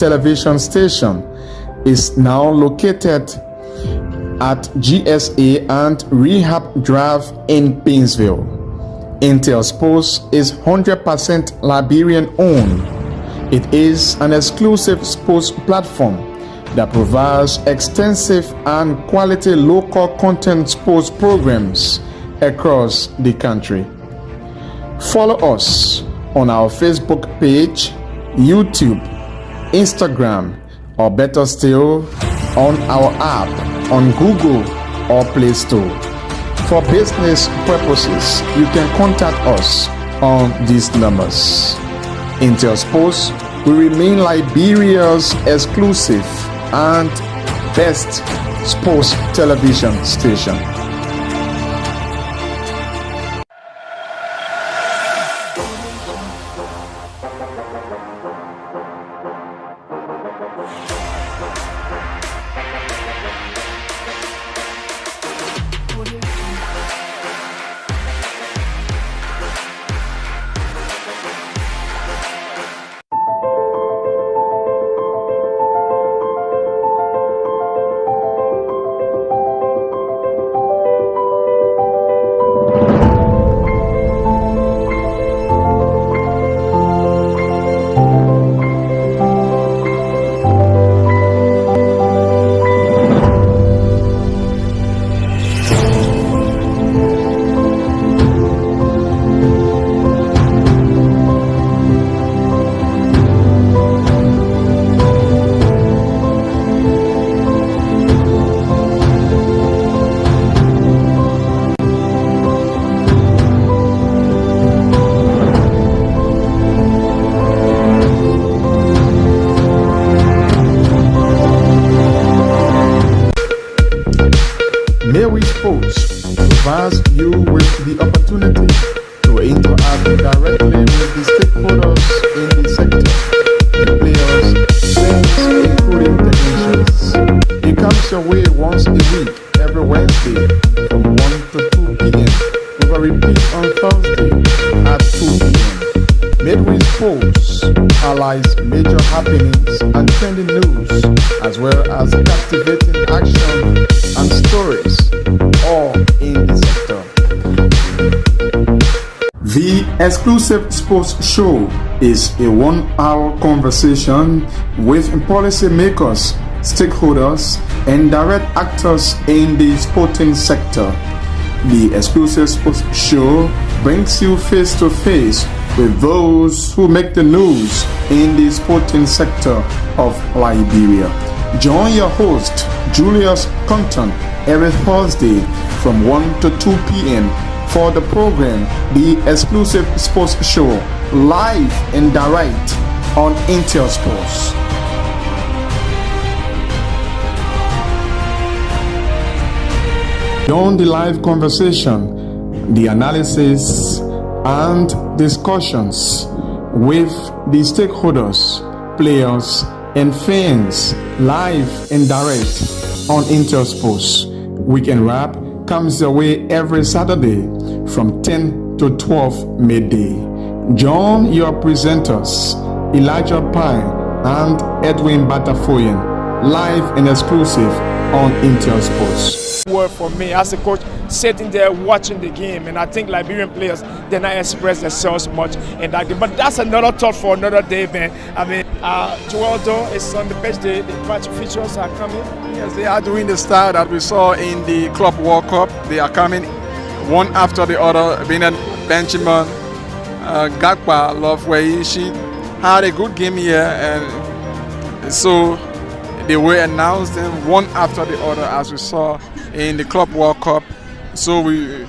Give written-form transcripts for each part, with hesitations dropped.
television station is now located at GSA and Rehab Drive in Painesville. Intel Sports is 100% Liberian owned. It is an exclusive sports platform that provides extensive and quality local content sports programs across the country. Follow us on our Facebook page, YouTube, Instagram, or better still, on our app on Google or Play Store. For business purposes, you can contact us on these numbers. Intel Sports will remain Liberia's exclusive and best sports television station. Mary Sports provides you with the opportunity to interact directly with the stakeholders in the sector, the players, fans, including technicians. It comes your way once a week, every Wednesday from 1 to 2 p.m. with a repeat on Thursday at 2 p.m. Midway Sports highlights major happenings and trending news, as well as captivating action and stories, all in the sector. The exclusive sports show is a 1-hour conversation with policymakers, stakeholders, and direct actors in the sporting sector. The exclusive sports show brings you face to face with those who make the news in the sporting sector of Liberia. Join your host, Julius Compton, every Thursday from 1 to 2 p.m. for the program, The Exclusive Sports Show, live and direct on Intel Sports. Beyond the live conversation, the analysis and discussions with the stakeholders, players, and fans, live and direct on Intel Sports. Weekend Wrap comes your way every Saturday from 10 to 12 midday. Join your presenters, Elijah Pine and Edwin Batafoyan, live and exclusive on Intel Sports. Word for me as a coach, sitting there watching the game, and I think Liberian players did not express themselves much in that game. But that's another thought for another day, man. I mean, Joeldo is on the bench. The match features are coming. Yes, they are doing the style that we saw in the Club World Cup. They are coming one after the other. Bernard Benjamin, Gagba, Loveway, she had a good game here, and so they were announced them one after the other, as we saw in the Club World Cup. So we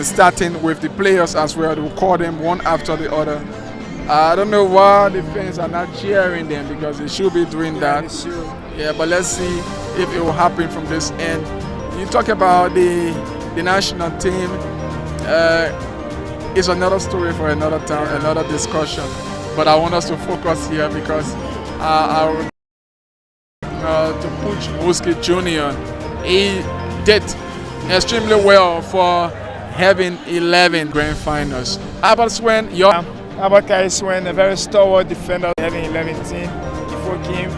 starting with the players as well, we call them one after the other. I don't know why the fans are not cheering them, because they should be doing that. Yeah, but let's see if it will happen from this end. You talk about the national team. It's another story for another time, another discussion. But I want us to focus here because to Puch Wuski Jr. He did extremely well for having 11 grand finals. Albert Swen, Albert Swen, a very stalwart defender, having 11 team. beautiful game.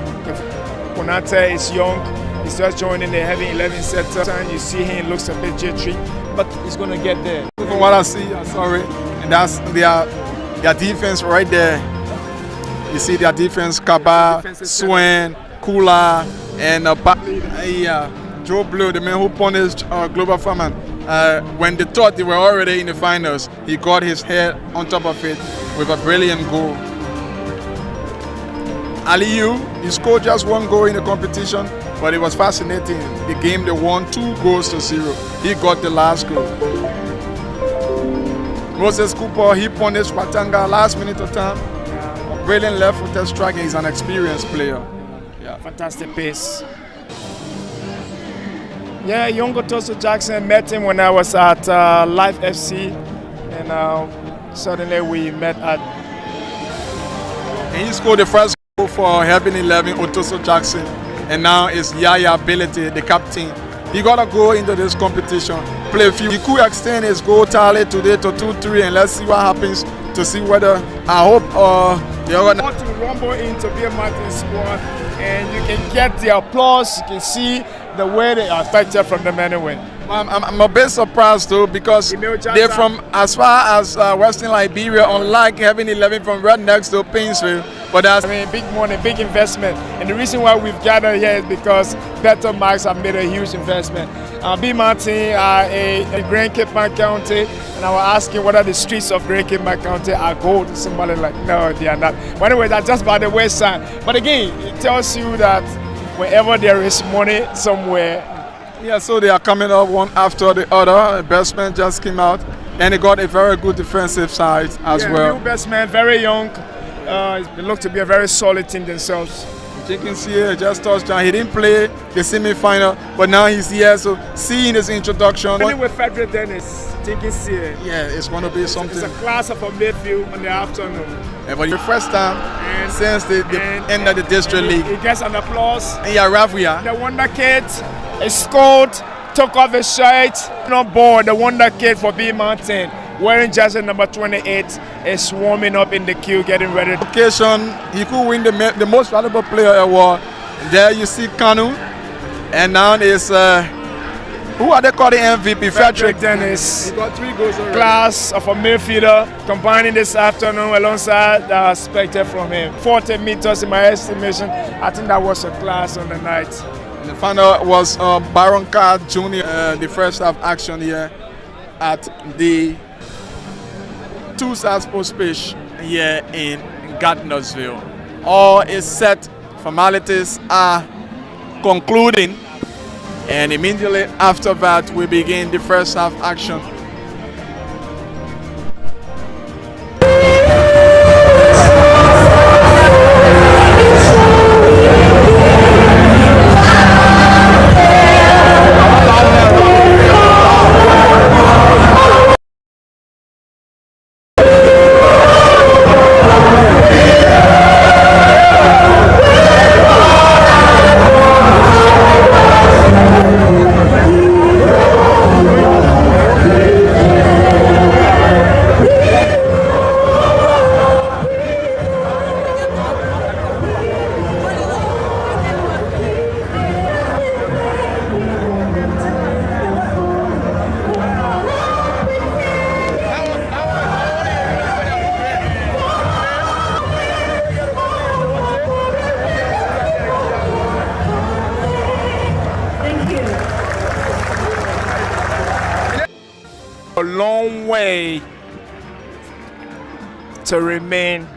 Konate is young. He's just joining the heavy 11 setter. And you see him, looks a bit jittery, but he's going to get there. From what I see, I'm sorry, and that's their defense right there. You see their defense, Kaba, Swen, Kula, and Joe Blue, the man who punished Global Farman. When they thought they were already in the finals, he got his head on top of it with a brilliant goal. Aliyu, he scored just one goal in the competition, but it was fascinating. The game they won 2-0. He got the last goal. Moses Cooper, he punished Watanga last minute of time. A brilliant left-footed striker. He's an experienced player. Yeah, fantastic pace. Yeah, young Otoso Jackson, met him when I was at Life FC, and suddenly we met at. And he scored the first goal for Heaven 11, Otoso Jackson, and now it's Yaya Ability, the captain. He got to go into this competition, play a few. He could extend his goal tally today to 2-3, and let's see what happens to see whether I hope they're going to rumble into Bill Martin's squad, and you can get the applause. You can see the way they are affected from them anyway. I'm a bit surprised though, because they're from as far as Western Liberia, unlike Heaven 11 from right next to Painesville. But that's big money, big investment. And the reason why we've gathered here is because Better Max have made a huge investment. B. Martin are a Grand Cape County, and I was asking what are the streets of Grand Cape County are gold. Somebody like, no, they are not. But anyway, that's just by the west side. But again, it tells you that wherever there is money somewhere. Yeah, so they are coming up one after the other. Bestman just came out, and they got a very good defensive side as well. New Bestman, very young. They look to be a very solid team themselves. Jenkins here just touched down. He didn't play the semi-final, but now he's here. So seeing his introduction. Playing with Frederick Dennis, Jenkins here. Yeah, it's going to be something. It's a class of a midfield in the afternoon. Yeah, but the first time since the end of the district league. He gets an applause. Yeah, Ravia. The Wonder Kid is scored, took off his shirt, on board. The Wonder Kid for B. Martin, wearing jersey number 28, is warming up in the queue, getting ready. Occasion, he could win the most valuable player award. There you see Kanu, and now is who are they calling MVP? Frederick Dennis. He got 3 goals already. Class of a midfielder, combining this afternoon alongside the expected from him. 40 meters in my estimation. I think that was a class on the night. And the final was Baron Card Jr., the first half action here at the Two South Post pitch here in Gardnersville. All is set, formalities are concluding, and immediately after that we begin the first half action. A long way to remain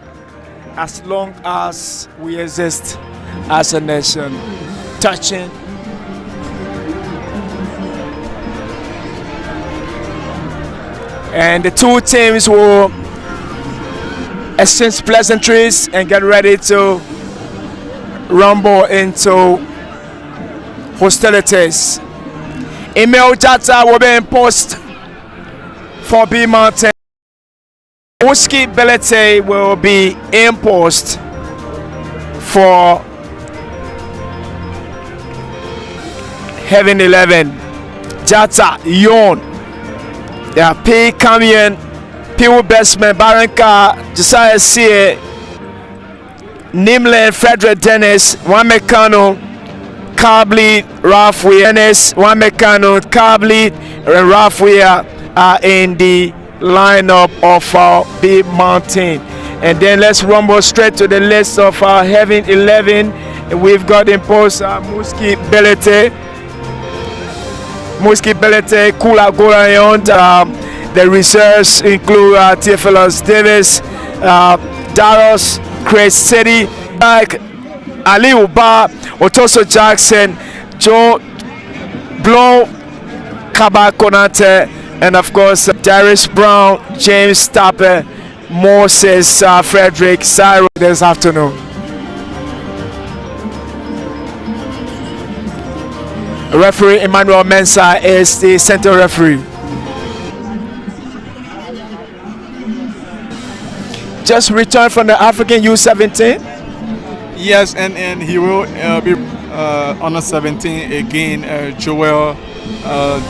as long as we exist as a nation. Touching and the two teams will exchange pleasantries and get ready to rumble into hostilities. Emil Jata will be imposed for B. Martin. Wuski Belete will be imposed for Heaven 11. Jata, Yon. Yeah, P. Camion, P. Bestman, Baranka, Josiah Sie, Nimlin, Frederick Dennis, Wamekano, Kabli, Ralph Weir, Dennis, Wamekano, Kabli, and Ralph Weir are in the lineup of B Mountain. And then let's rumble straight to the list of our Heaven 11. We've got imposed Muski Belete, Kula Gorayon. The reserves include Theophilus Davis, Daros, Chris City, Ali Uba, Otoso Jackson, Joe Blow, Kaba Konate, and of course Darius Brown, James Tapper, Moses Frederick Cyrus this afternoon. Referee Emmanuel Mensah is the center referee. Just returned from the African U17. Yes, and he will be under 17 again, Joel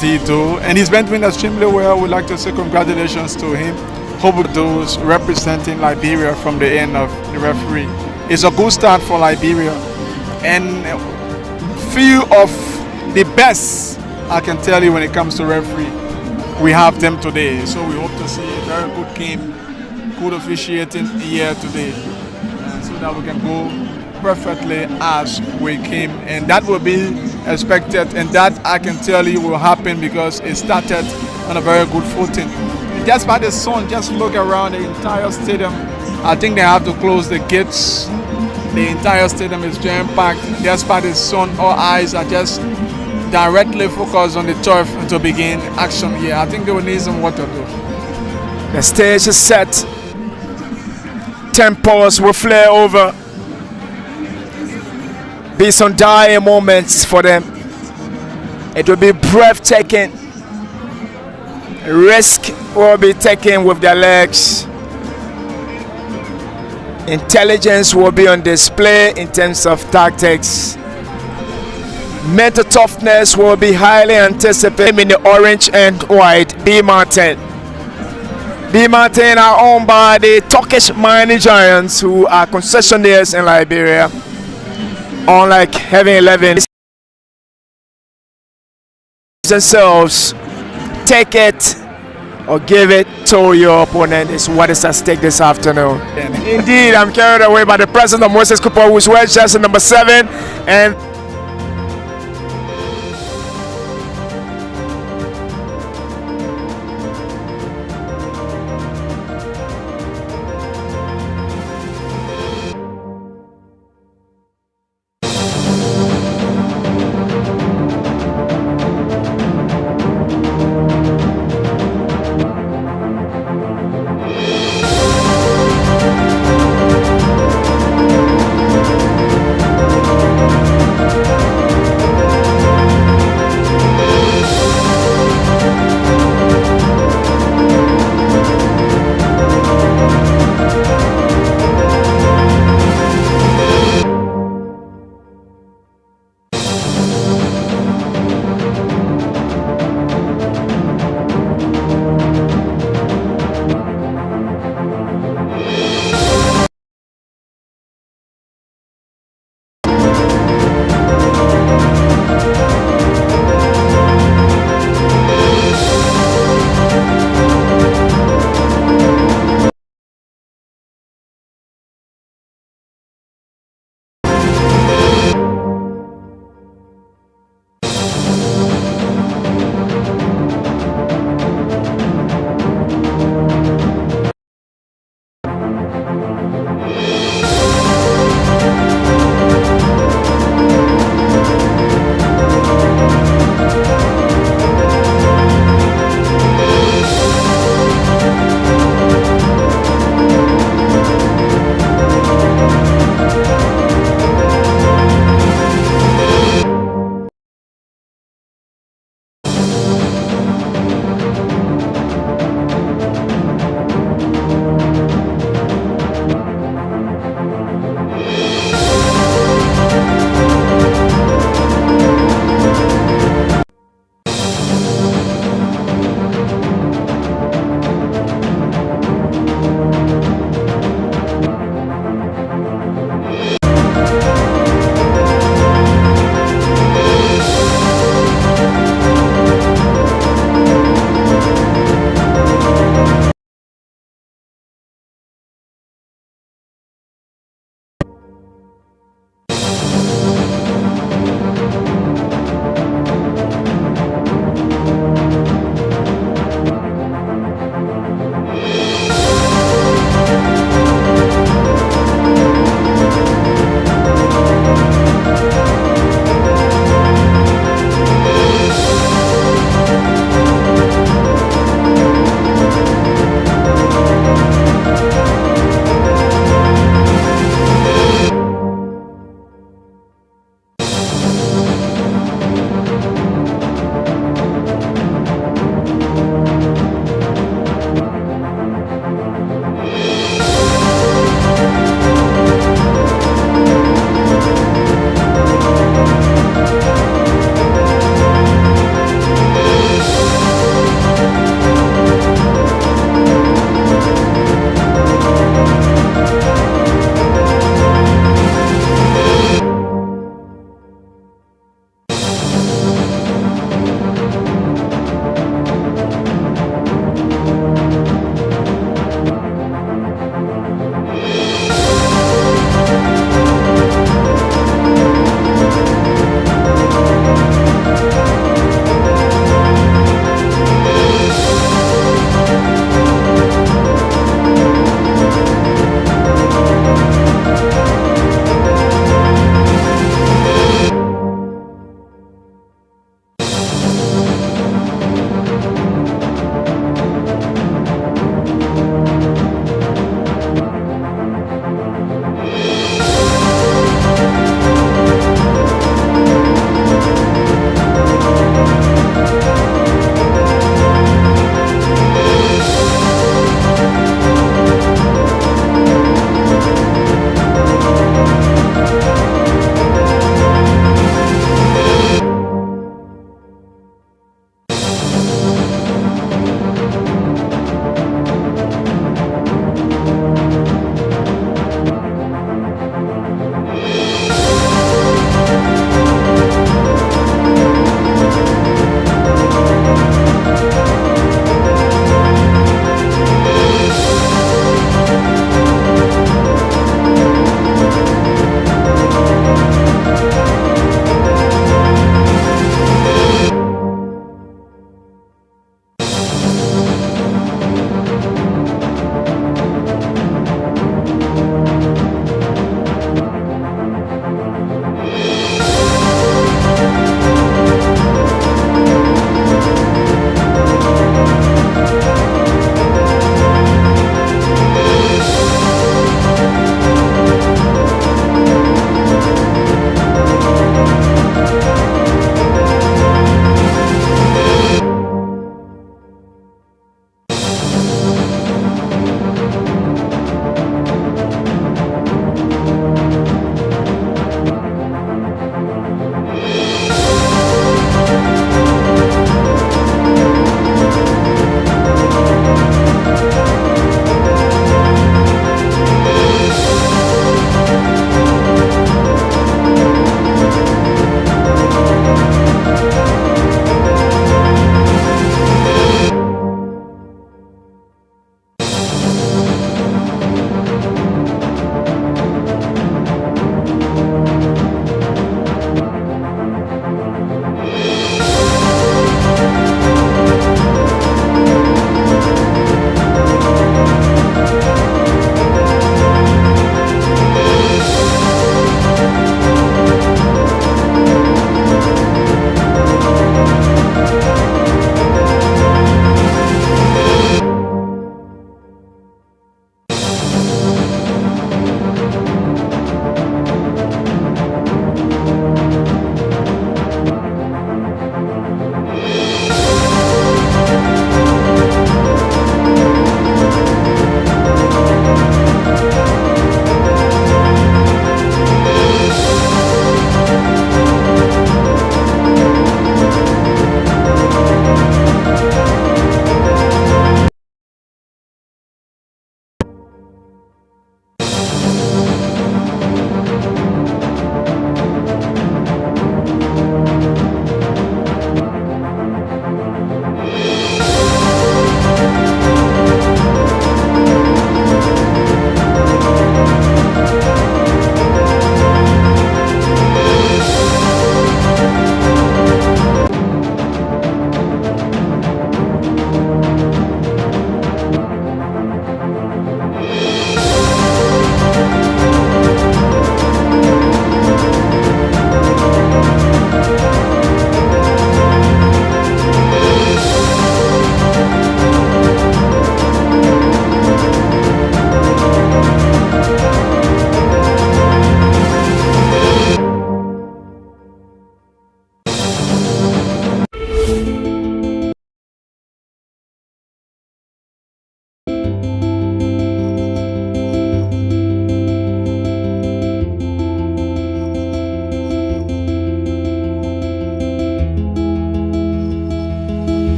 Dido, and he's been doing extremely well. We'd like to say congratulations to him. Hope those representing Liberia from the end of the referee. It's a good start for Liberia, and few of the best I can tell you when it comes to referee, we have them today. So we hope to see a very good game, good officiating here today, so that we can go perfectly as we came, and that will be expected, and that I can tell you will happen because it started on a very good footing. Just by the sun, just look around the entire stadium. I think they have to close the gates. The entire stadium is jam-packed. Just by the sun, all eyes are just directly focused on the turf to begin action here. I think they will need some water though. The stage is set. Tempos will flare over. Be some dire moments for them. It will be breathtaking. Risk will be taken with their legs. Intelligence will be on display in terms of tactics. Mental toughness will be highly anticipated in the orange and white B Mountain. B Mountain are owned by the Turkish mining giants who are concessionaires in Liberia. Unlike Heaven 11, themselves, take it or give it to your opponent is what is at stake this afternoon. Indeed, I'm carried away by the presence of Moses Cooper, who's wearing jersey number 7, and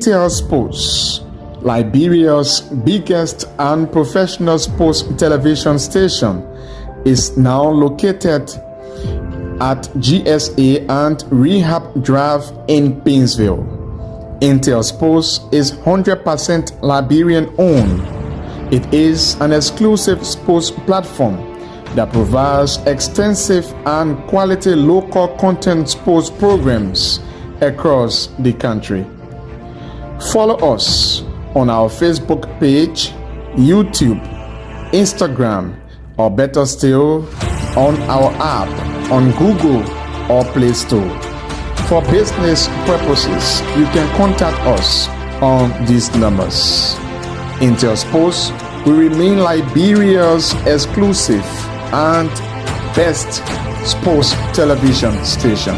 Intel Sports, Liberia's biggest and professional sports television station, is now located at GSA and Rehab Drive in Painesville. Intel Sports is 100% Liberian owned. It is an exclusive sports platform that provides extensive and quality local content sports programs across the country. Follow us on our Facebook page, YouTube, Instagram, or better still, on our app on Google or Play Store. For business purposes, you can contact us on these numbers. Intel Sports will remain Liberia's exclusive and best sports television station.